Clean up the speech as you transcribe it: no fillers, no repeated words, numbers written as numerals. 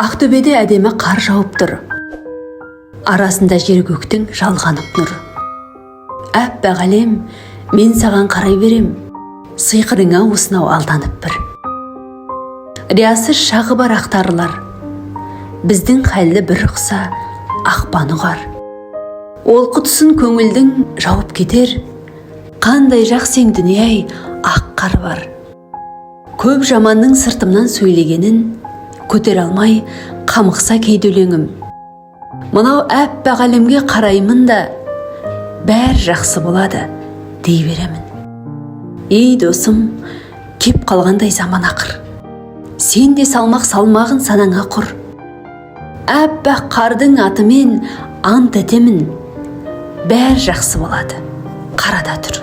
Ақтөбеде әдемі қар жауып тұр. Арасында жер көктің жалғанып нұр. Әппақ әлем, мен саған қарай берем, сиқырыңа осынау алданып бір. Риясыз шағы бар ақтарылар, біздің хәлді бір ұқса ақпан ұғар. Ол құтысын көңілдің жауып кетер, қандай жақсең дүние-ай ақ қар бар. Көп жаманның сыртымнан сөйлегенін көтер алмай қамықса кейде өлеңім. Мынау әппақ әлемге қараймын да, бәр жақсы болады дей беремін. Ей досым, кеп қалғандай заман ақыр. Сен де салмақ салмағын санаңа құр. Әппақ қардың атымен ант етемін, бәр жақсы болады, қарада тұр.